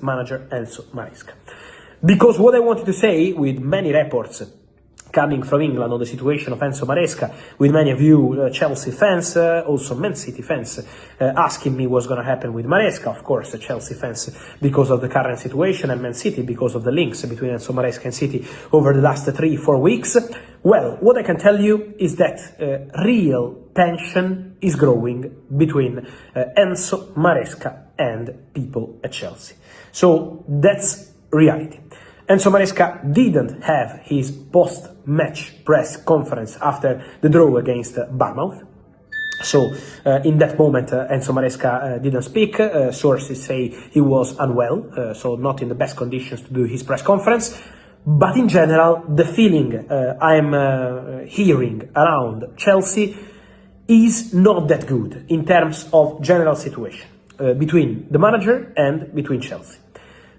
manager Enzo Maresca. Because what I wanted to say, with many reports coming from England on the situation of Enzo Maresca, with many of you Chelsea fans, also Man City fans, asking me what's going to happen with Maresca. Of course, Chelsea fans because of the current situation, and Man City because of the links between Enzo Maresca and City over the last 3-4 weeks. Well, what I can tell you is that real tension is growing between Enzo Maresca and people at Chelsea. So that's reality. Enzo Maresca didn't have his post-match press conference after the draw against Bournemouth. So in that moment, Enzo Maresca didn't speak. Sources say he was unwell, so not in the best conditions to do his press conference. But in general, the feeling I'm hearing around Chelsea is not that good in terms of general situation between the manager and between Chelsea.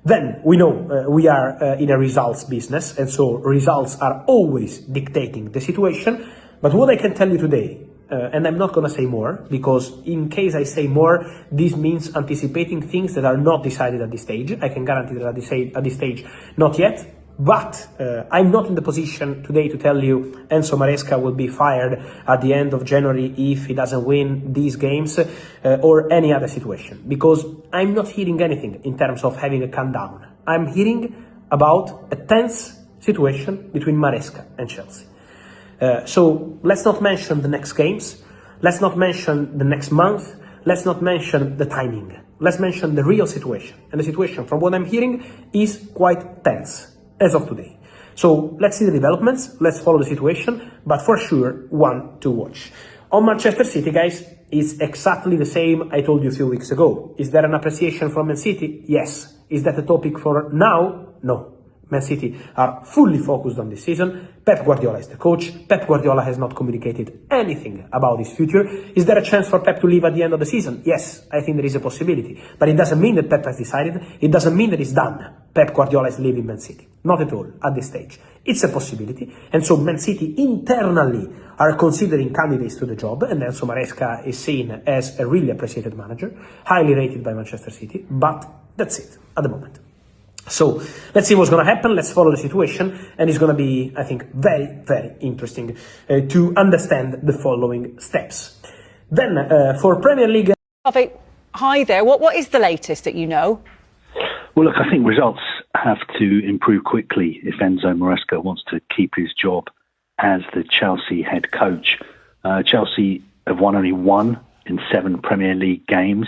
Then we know we are in a results business, and so results are always dictating the situation. But what I can tell you today, and I'm not going to say more, because in case I say more, this means anticipating things that are not decided at this stage. I can guarantee that at this stage, not yet. But I'm not in the position today to tell you Enzo Maresca will be fired at the end of January if he doesn't win these games or any other situation, because I'm not hearing anything in terms of having a countdown. I'm hearing about a tense situation between Maresca and Chelsea. So let's not mention the next games, let's not mention the next month, let's not mention the timing. Let's mention the real situation. And the situation, from what I'm hearing, is quite tense as of today. So let's see the developments, let's follow the situation, but for sure, one to watch. On Manchester City, guys, it's exactly the same I told you a few weeks ago. Is there an appreciation from Man City? Yes. Is that a topic for now? No. Man City are fully focused on this season. Pep Guardiola is the coach. Pep Guardiola has not communicated anything about his future. Is there a chance for Pep to leave at the end of the season? Yes, I think there is a possibility. But it doesn't mean that Pep has decided. It doesn't mean that it's done. Pep Guardiola is leaving Man City. Not at all at this stage. It's a possibility. And so Man City internally are considering candidates to the job. And Enzo Maresca is seen as a really appreciated manager, highly rated by Manchester City. But that's it at the moment. So let's see what's going to happen. Let's follow the situation. And it's going to be, I think, very, very interesting to understand the following steps. Then for Premier League. Hi there. What is the latest that you know? Well, look, I think results have to improve quickly if Enzo Maresca wants to keep his job as the Chelsea head coach. Chelsea have won only 1 in 7 Premier League games.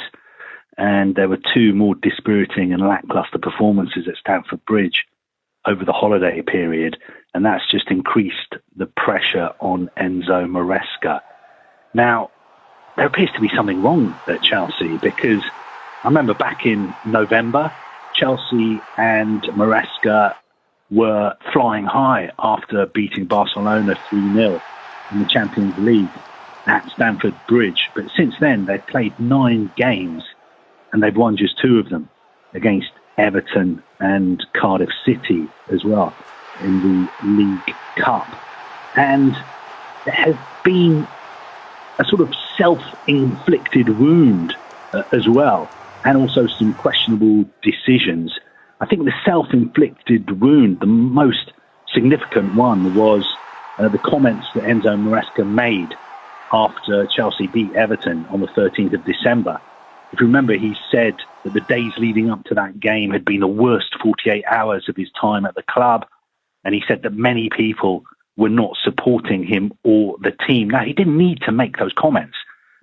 And there were 2 more dispiriting and lacklustre performances at Stamford Bridge over the holiday period. And that's just increased the pressure on Enzo Maresca. Now, there appears to be something wrong at Chelsea, because I remember back in November, Chelsea and Maresca were flying high after beating Barcelona 3-0 in the Champions League at Stamford Bridge. But since then, they've played 9 games. And they've won just 2 of them against Everton and Cardiff City as well in the League Cup. And there has been a sort of self-inflicted wound as well, and also some questionable decisions. I think the self-inflicted wound, the most significant one, was the comments that Enzo Maresca made after Chelsea beat Everton on the 13th of December. If you remember, he said that the days leading up to that game had been the worst 48 hours of his time at the club. And he said that many people were not supporting him or the team. Now, he didn't need to make those comments,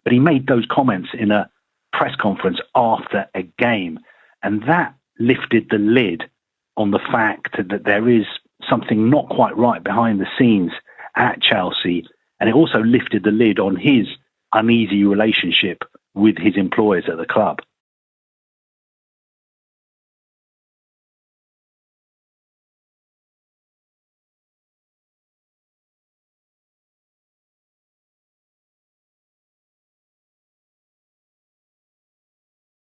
but he made those comments in a press conference after a game. And that lifted the lid on the fact that there is something not quite right behind the scenes at Chelsea. And it also lifted the lid on his uneasy relationship with his employers at the club.